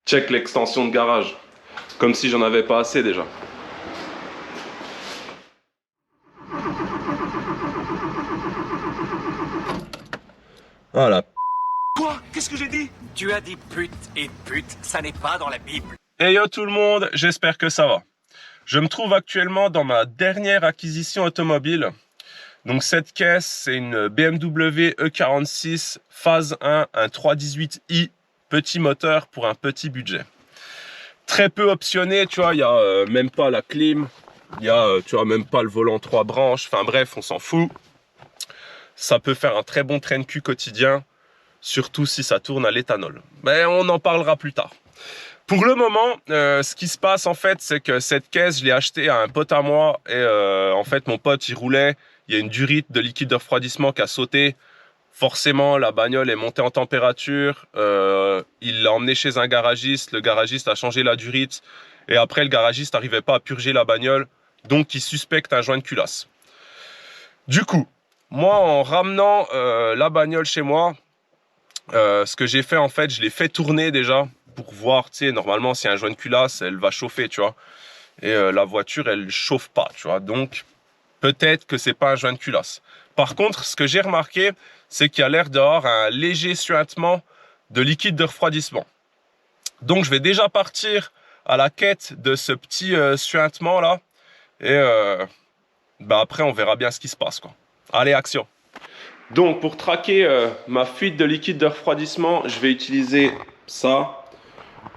Check l'extension de garage. Comme si j'en avais pas assez déjà. Voilà. Quoi? Qu'est-ce que j'ai dit? Tu as dit pute, et pute, ça n'est pas dans la Bible. Hey yo tout le monde, j'espère que ça va. Je me trouve actuellement dans ma dernière acquisition automobile. Donc cette caisse, c'est une BMW E46 phase 1, un 318i, petit moteur pour un petit budget. Très peu optionné, tu vois, il n'y a même pas la clim, il y a tu vois, même pas le volant 3 branches, enfin bref, on s'en fout. Ça peut faire un très bon train de cul quotidien, surtout si ça tourne à l'éthanol. Mais on en parlera plus tard. Pour le moment, ce qui se passe en fait, c'est que cette caisse, je l'ai achetée à un pote à moi et en fait mon pote il roulait, il y a une durite de liquide de refroidissement qui a sauté. Forcément, la bagnole est montée en température, il l'a emmené chez un garagiste, le garagiste a changé la durite et après le garagiste n'arrivait pas à purger la bagnole, donc il suspecte un joint de culasse. Du coup, moi en ramenant la bagnole chez moi, ce que j'ai fait en fait, je l'ai fait tourner déjà pour voir, tu sais, normalement si un joint de culasse, elle va chauffer, tu vois. Et la voiture, elle chauffe pas, tu vois. Donc, peut-être que c'est pas un joint de culasse. Par contre, ce que j'ai remarqué, c'est qu'il y a l'air d'avoir un léger suintement de liquide de refroidissement. Donc, je vais déjà partir à la quête de ce petit suintement là. Et bah après, on verra bien ce qui se passe, quoi. Allez, action! Donc, pour traquer ma fuite de liquide de refroidissement, je vais utiliser ça.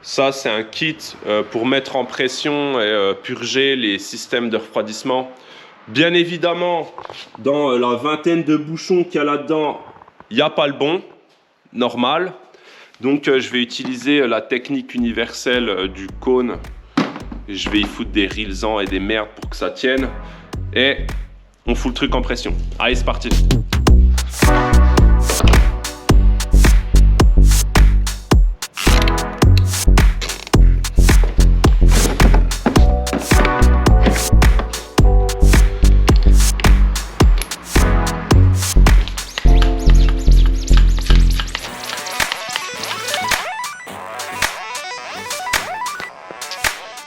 Ça, c'est un kit pour mettre en pression et purger les systèmes de refroidissement. Bien évidemment, dans la vingtaine de bouchons qu'il y a là-dedans, il n'y a pas le bon, normal. Donc, je vais utiliser la technique universelle du cône. Je vais y foutre des rilsans et des merdes pour que ça tienne. Et on fout le truc en pression. Allez, c'est parti!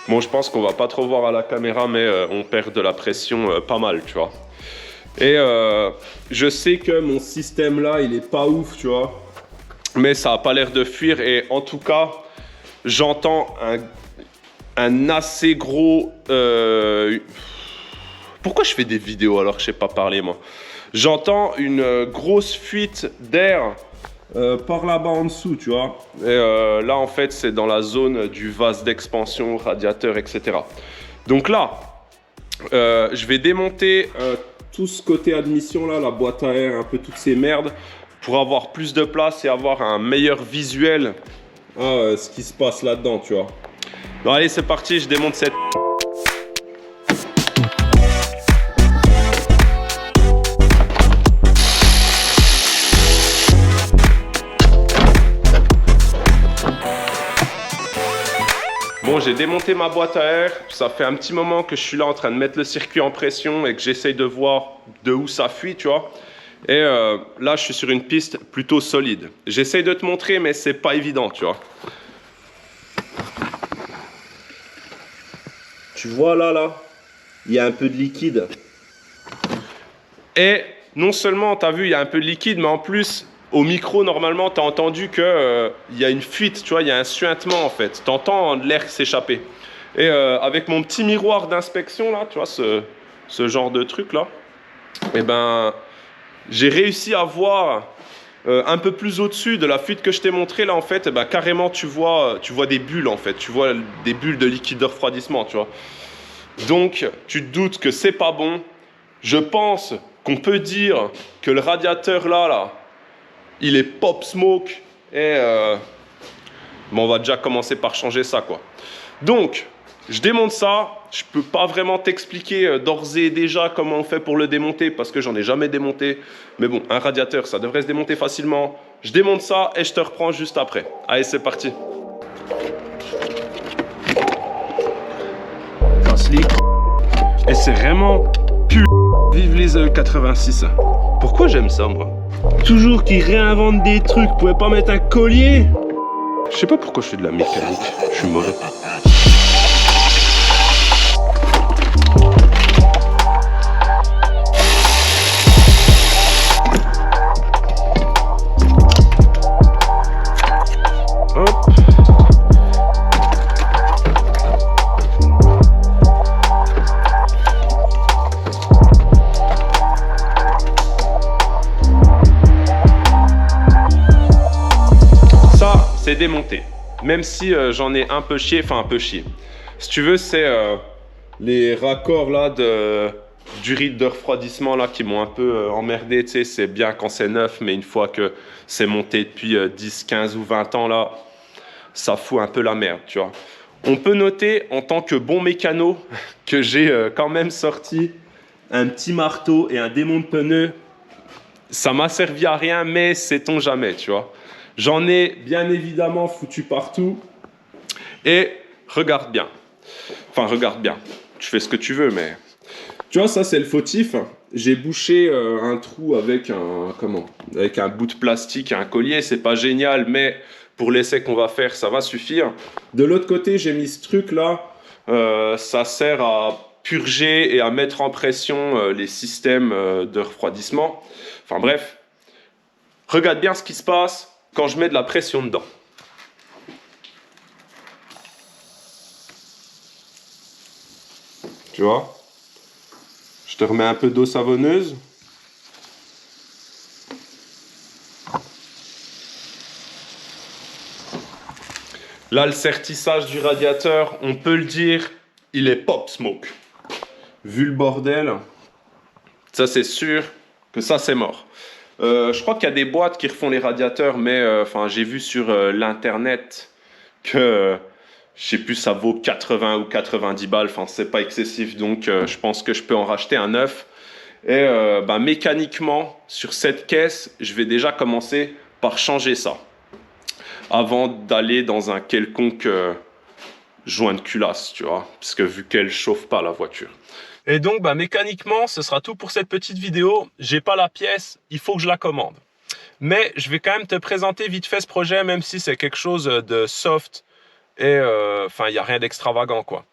Bon, je pense qu'on va pas trop voir à la caméra, mais on perd de la pression pas mal, tu vois. Et je sais que mon système là, il est pas ouf, tu vois. Mais ça a pas l'air de fuir. Et en tout cas, j'entends un assez gros... Pourquoi je fais des vidéos alors que je sais pas parler, moi? J'entends une grosse fuite d'air par là-bas en dessous, tu vois. Et là, en fait, c'est dans la zone du vase d'expansion, radiateur, etc. Donc là, je vais démonter tout ce côté admission là, la boîte à air, un peu toutes ces merdes, pour avoir plus de place et avoir un meilleur visuel à ce qui se passe là-dedans, tu vois. Bon, allez, c'est parti, je démonte cette... Bon, j'ai démonté ma boîte à air, ça fait un petit moment que je suis là en train de mettre le circuit en pression et que j'essaye de voir de où ça fuit, tu vois. Et là, je suis sur une piste plutôt solide. J'essaye de te montrer, mais c'est pas évident, tu vois. Tu vois là, il y a un peu de liquide. Et non seulement, tu as vu, il y a un peu de liquide, mais en plus... Au micro, normalement, tu as entendu qu'il y a une fuite, tu vois, il y a un suintement en fait. Tu entends l'air s'échapper. Et avec mon petit miroir d'inspection, là, tu vois, ce genre de truc là, eh ben, j'ai réussi à voir un peu plus au-dessus de la fuite que je t'ai montré là, en fait, eh ben, carrément, tu vois des bulles en fait. Tu vois des bulles de liquide de refroidissement, tu vois. Donc, tu te doutes que c'est pas bon. Je pense qu'on peut dire que le radiateur là, il est pop smoke et bon, on va déjà commencer par changer ça, quoi. Donc, je démonte ça. Je peux pas vraiment t'expliquer d'ores et déjà comment on fait pour le démonter parce que j'en ai jamais démonté. Mais bon, un radiateur, ça devrait se démonter facilement. Je démonte ça et je te reprends juste après. Allez, c'est parti. Et c'est vraiment vive les E86. Pourquoi j'aime ça, moi? Toujours qu'ils réinventent des trucs. Vous pouvez pas mettre un collier? Je sais pas pourquoi je fais de la mécanique, je suis mauvais. Hop. Ça, c'est démonté. Même si j'en ai un peu chié, enfin un peu chié. Si tu veux, c'est les raccords là du rythme de refroidissement là qui m'ont un peu emmerdé. Tu sais, c'est bien quand c'est neuf, mais une fois que c'est monté depuis 10, 15 ou 20 ans là, ça fout un peu la merde, tu vois. On peut noter en tant que bon mécano que j'ai quand même sorti un petit marteau et un démon de pneus. Ça m'a servi à rien, mais sait-on jamais, tu vois. J'en ai bien évidemment foutu partout. Et regarde bien. Enfin, regarde bien. Tu fais ce que tu veux, mais... Tu vois, ça, c'est le fautif. J'ai bouché un trou avec avec un bout de plastique et un collier. C'est pas génial, mais pour l'essai qu'on va faire, ça va suffire. De l'autre côté, j'ai mis ce truc-là. Ça sert à purger et à mettre en pression les systèmes de refroidissement. Enfin bref, regarde bien ce qui se passe quand je mets de la pression dedans. Tu vois? Je te remets un peu d'eau savonneuse. Là, le sertissage du radiateur, on peut le dire, il est pop smoke. Vu le bordel, ça c'est sûr que ça c'est mort. Je crois qu'il y a des boîtes qui refont les radiateurs, mais j'ai vu sur l'internet que je sais plus, ça vaut 80 ou 90 balles. Enfin, c'est pas excessif, donc je pense que je peux en racheter un neuf. Et mécaniquement, sur cette caisse, je vais déjà commencer par changer ça avant d'aller dans un quelconque joint de culasse, tu vois, parce que vu qu'elle chauffe pas la voiture. Et donc, mécaniquement, ce sera tout pour cette petite vidéo. J'ai pas la pièce, il faut que je la commande. Mais je vais quand même te présenter vite fait ce projet, même si c'est quelque chose de soft et il n'y a rien d'extravagant, quoi.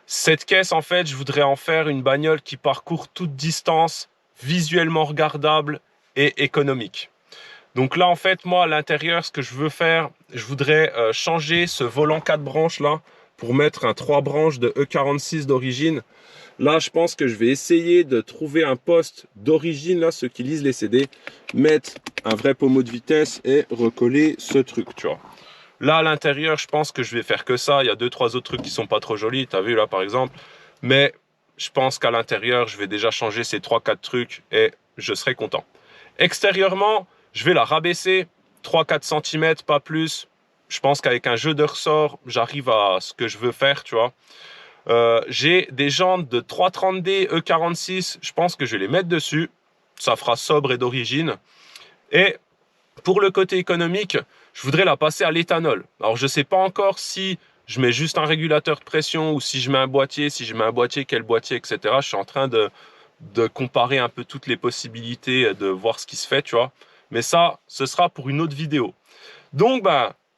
Cette caisse, en fait, je voudrais en faire une bagnole qui parcourt toute distance, visuellement regardable et économique. Donc là, en fait, moi, à l'intérieur, ce que je veux faire, je voudrais changer ce volant 4 branches là pour mettre un 3 branches de E46 d'origine. Là, je pense que je vais essayer de trouver un poste d'origine, là, ceux qui lisent les CD, mettre un vrai pommeau de vitesse et recoller ce truc, tu vois. Là, à l'intérieur, je pense que je vais faire que ça. Il y a 2-3 autres trucs qui sont pas trop jolis, tu as vu là, par exemple. Mais je pense qu'à l'intérieur, je vais déjà changer ces 3-4 trucs et je serai content. Extérieurement, je vais la rabaisser 3-4 cm, pas plus. Je pense qu'avec un jeu de ressort, j'arrive à ce que je veux faire, tu vois. J'ai des jantes de 330D E46, je pense que je vais les mettre dessus. Ça fera sobre et d'origine. Et pour le côté économique, je voudrais la passer à l'éthanol. Alors je ne sais pas encore si je mets juste un régulateur de pression ou si je mets un boîtier, quel boîtier, etc. Je suis en train de comparer un peu toutes les possibilités, de voir ce qui se fait, tu vois. Mais ça, ce sera pour une autre vidéo. Donc,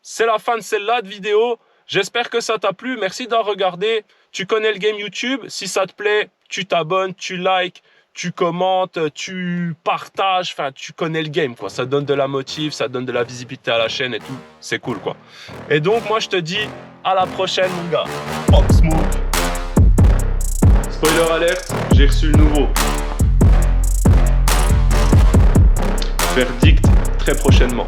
c'est la fin de celle-là de vidéo. J'espère que ça t'a plu. Merci d'avoir regardé. Tu connais le game YouTube. Si ça te plaît, tu t'abonnes, tu likes, tu commentes, tu partages. Enfin, tu connais le game, quoi. Ça donne de la motive, ça donne de la visibilité à la chaîne et tout. C'est cool, quoi. Et donc, moi, je te dis à la prochaine, mon gars. Pop Smoke. Spoiler alert, j'ai reçu le nouveau. Verdict très prochainement.